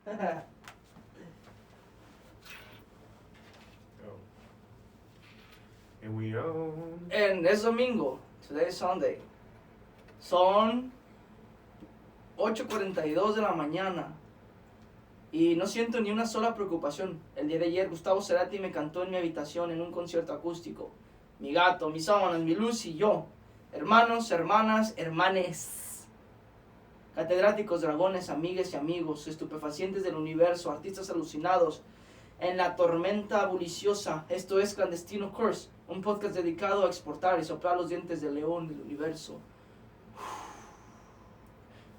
And we own. And es domingo. Today is Sunday. Son 8:42 de la mañana. Y no siento ni una sola preocupación. El día de ayer Gustavo Cerati me cantó en mi habitación en un concierto acústico. Mi gato, mis sábanas, mi luz y yo. Hermanos, hermanas, hermanes. Catedráticos, dragones, amigas y amigos. Estupefacientes del universo. Artistas alucinados en la tormenta buliciosa. Esto es Klaindastno Curse. Un podcast dedicado a exportar y soplar los dientes del león del universo.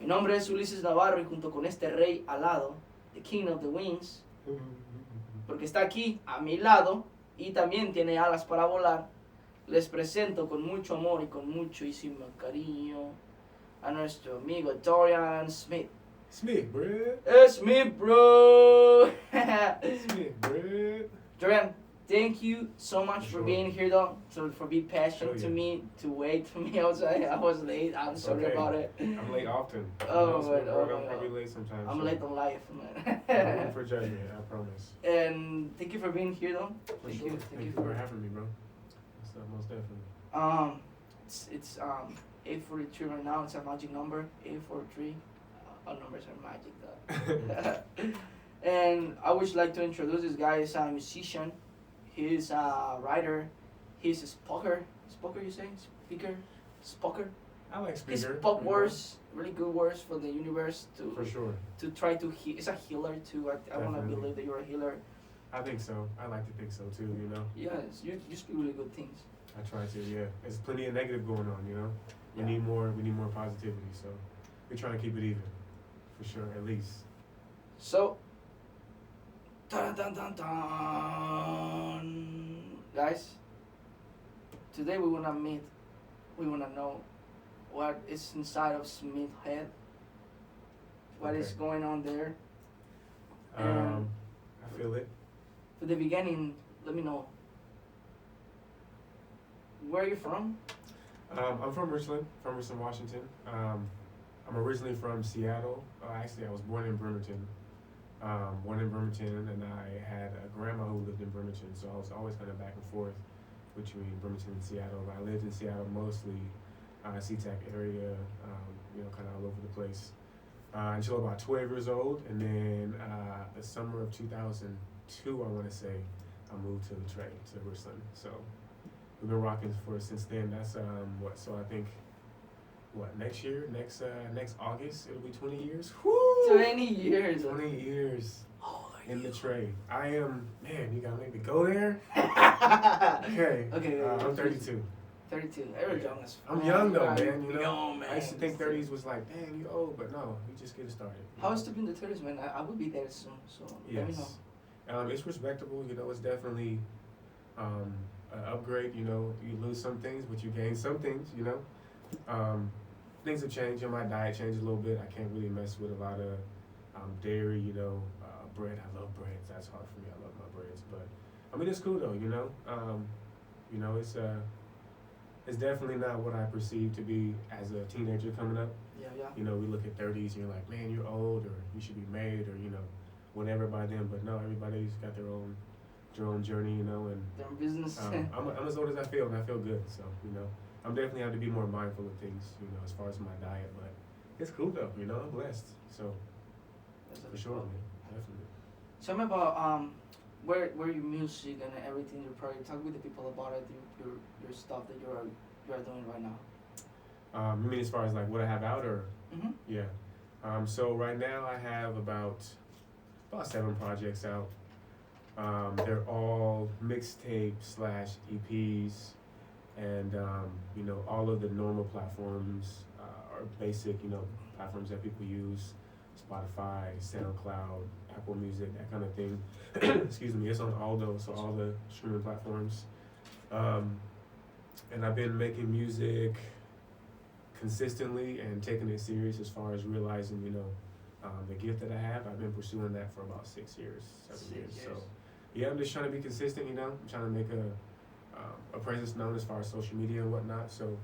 Mi nombre es Ulises Navarro y junto con este rey alado, The King of the Wings, porque está aquí a mi lado y también tiene alas para volar, les presento con mucho amor y con muchísimo cariño a nuestro amigo Dorian Smith. Smith, bro. Smith, bro. Smith, bro. Dorian, thank you so much for Sure. being here, though. For being patient Sure, to yeah. me, to wait for me. I was late. I'm sorry Okay. about it. I'm late often. Oh, Smith, my bro, God. I'm probably late sometimes. I'm so late on life, man. no room for judgment, I promise. And thank you for being here, though. For Thank sure. you. Thank you for having me, bro. Most definitely. It's 8:43 right now. It's a magic number. 8:43. All numbers are magic, though. And I would like to introduce this guy. He's a musician. He's a writer. He's a speaker. Speaker, you say? Speaker? Speaker? I like He speaker. spoke you know, words, really good words for the universe For sure. to try to heal. It's a healer too. I want to Definitely. believe that you're a healer. I think so. I like to think so too, you know. Yes, you speak really good things. I try to, yeah. There's plenty of negative going on, you know. We Yeah. need more positivity, so we're trying to keep it even. For sure, at least. So, dun, dun, dun, dun. Guys, today we wanna meet. We wanna know what is inside of Smith's head. What is Okay. going on there? I feel it. For the beginning, let me know. Where are you from? I'm from Richland, Washington. I'm originally from Seattle. Actually, I was born in Bremerton. And I had a grandma who lived in Bremerton, so I was always kind of back and forth between Bremerton and Seattle. I lived in Seattle mostly, SeaTac area, kind of all over the place, until about 12 years old. And then the summer of 2002, I want to say, I moved to the trade to Richland. So we've been rocking for since then. That's So I think next year, next August, it'll be 20 years. Woo! 20 years. 20 years Oh, in the trade. I am, man, you gotta make me go there. Okay. Okay. I'm 32. 32. Everyone's young as I'm young though, fuck. man. You know, Young, man. I used to think 30s was like, dang, you old, but no, you just getting started. How is it in the 30s, man? I will be there soon, so let me know. Yes. It's respectable. You know, it's definitely an upgrade. You know, you lose some things, but you gain some things. You know, things have changed. My diet changed a little bit. I can't really mess with a lot of dairy. You know, bread. I love breads. That's hard for me. I love my breads, but I mean, it's cool though. You know, it's definitely not what I perceive to be as a teenager coming up. Yeah. You know, we look at 30s and you're like, man, you're old, or you should be married, or, you know, whatever by then. But no, everybody's got their own journey, you know, and Their business. I'm as old as I feel, and I feel good. So, you know, I'm definitely have to be more mindful of things, you know, as far as my diet. But it's cool though, you know, I'm blessed. So, for sure, man, definitely. Tell me about where your music and everything, your project. Talk with the people about it, your stuff that you are doing right now. You mean as far as like what I have out, or? Mm-hmm. Yeah. So right now I have about 7 projects out. They're all mixtapes / EPs, and you know, all of the normal platforms are basic, you know, platforms that people use: Spotify, SoundCloud, Apple Music, that kind of thing. Excuse me. It's on all those, so all the streaming platforms. And I've been making music consistently and taking it serious as far as realizing, you know, the gift that I have. I've been pursuing that for about 6 years, 7 years. So, yeah, I'm just trying to be consistent, you know. I'm trying to make a presence known as far as social media and whatnot. So,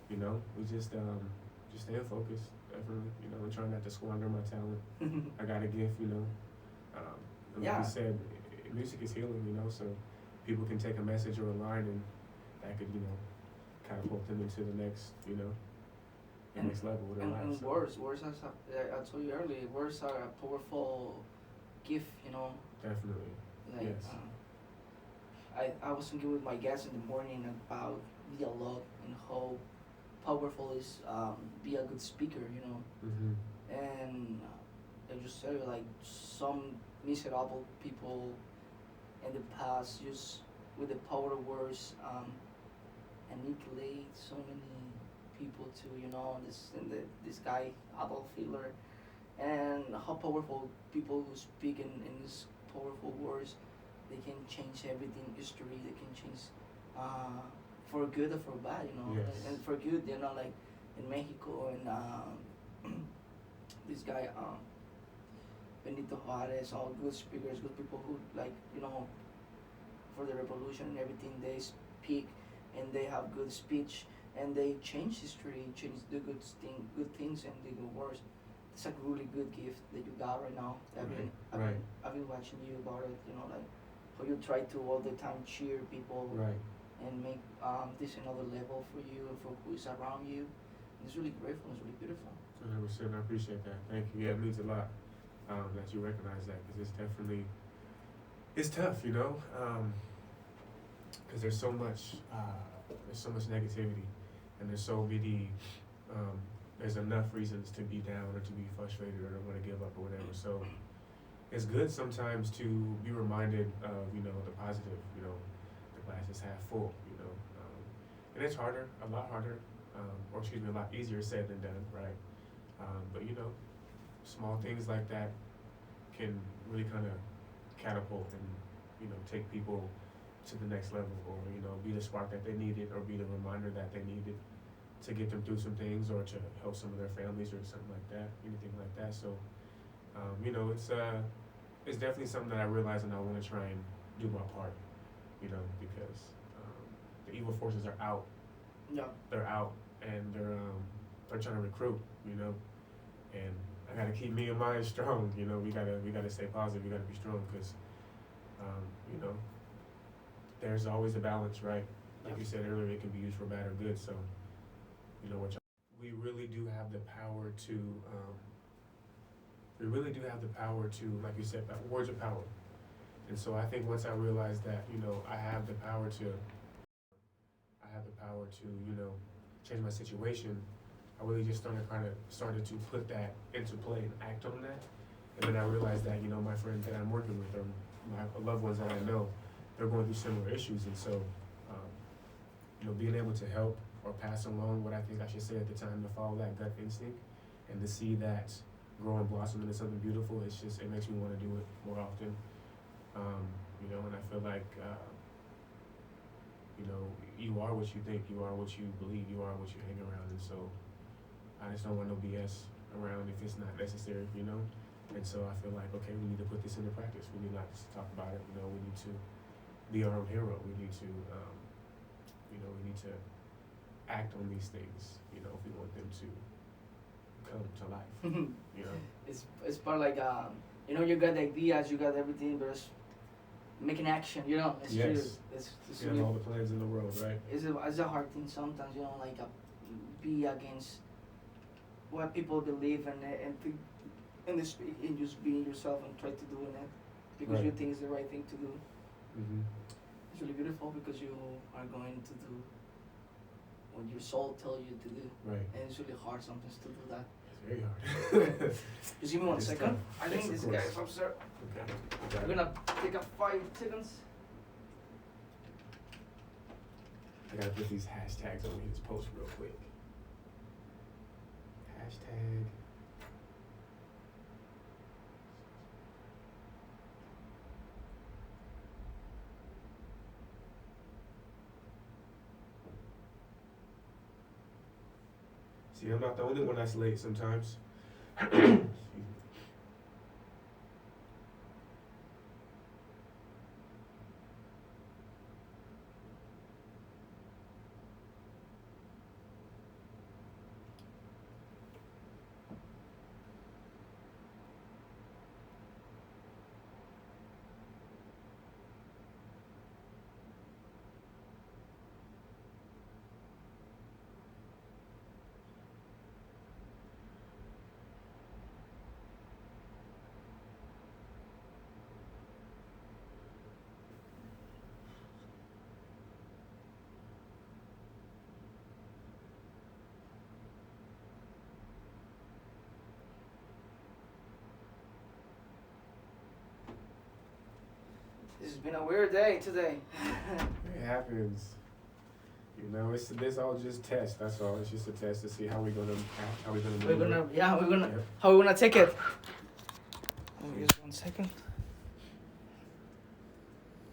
you know, we just stay focused. definitely. You know, I'm trying not to squander my talent. I got a gift, you know. And like Yeah. you said, music is healing, you know, so people can take a message or a line and that could, you know, catapult them into the next, you know, the next level of their life. And So, words I told you earlier, words are a powerful gift, you know. definitely. Like, Yes. I was thinking with my guests in the morning about dialogue and how powerful is be a good speaker, you know. Mm-hmm. And I just tell you, like, some miserable people in the past just with the power of words annihilate so many people to, you know, this guy Adolf Hitler, and how powerful people who speak in these powerful words, they can change everything, history, they can change for good or for bad, you know. Yes. And for good, you know, like in Mexico, and this guy Benito Juarez, all good speakers, good people who, like, you know, for the revolution and everything, they speak and they have good speech and they change history, change the good things and the good words. It's a really good gift that you got right now. I've been watching you about it, you know, like how you try to all the time cheer people Right. and make this another level for you and for who is around you. It's really grateful. It's really beautiful. 100%. I appreciate that. Thank you. Yeah, it means a lot that you recognize that, because it's tough, you know, because there's so much negativity, and there's enough reasons to be down or to be frustrated or to want to give up or whatever. So it's good sometimes to be reminded of, you know, the positive, you know, the glass is half full, you know, and it's harder, a lot harder, a lot easier said than done, right? But you know, small things like that can really kind of catapult and, you know, take people to the next level, or, you know, be the spark that they needed, or be the reminder that they needed to get them through some things, or to help some of their families or something like that, anything like that. So, you know, it's definitely something that I realize, and I want to try and do my part, you know, because the evil forces are out. Yeah. They're out, and they're trying to recruit, you know, and I gotta keep me and mine strong. You know, we gotta stay positive. We gotta be strong, because you know, there's always a balance, right? Like you said earlier, it can be used for bad or good. So, you know, we really do have the power to. We really do have the power to, like you said, words are power. And so I think once I realized that, you know, I have the power to, you know, change my situation, I really just started to put that into play and act on that. And then I realized that, you know, my friends that I'm working with, or my loved ones that I know, they're going through similar issues. And so, you know, being able to help or pass along what I think I should say at the time, to follow that gut instinct and to see that grow and blossom into something beautiful, it makes me want to do it more often. You know, and I feel like, you know, you are what you think, you are what you believe, you are what you hang around. And so I just don't want no BS around if it's not necessary, you know? And so I feel like, okay, we need to put this into practice. We need not just talk about it, you know, we need to be our own hero. We need to, you know, we need to act on these things, you know, if we want them to come to life, you know? It's part like, you know, you got the ideas, you got everything, but it's making action, you know? It's Yes. true. It's You have all the plans in the world, right? It's a hard thing sometimes, you know, like be against what people believe and just being yourself and try to do it because you think it's the right thing to do. Mm-hmm. It's really beautiful because you are going to do what your soul tells you to do. Right. And it's really hard sometimes to do that. It's very hard. Just give me 1 second. Tough. I think Yes, this of guy course. is upstairs. Okay. I'm gonna take a 5 seconds. I gotta put these hashtags on his post real quick. Hashtag. See, I'm not the only one that's late sometimes. Excuse me. This has been a weird day today. It happens. You know, this all just test. That's all. It's just a test to see how we're gonna act, how we're gonna We're maneuver. gonna, yeah, we're gonna, Yep. how we're gonna take it. Just 1 second.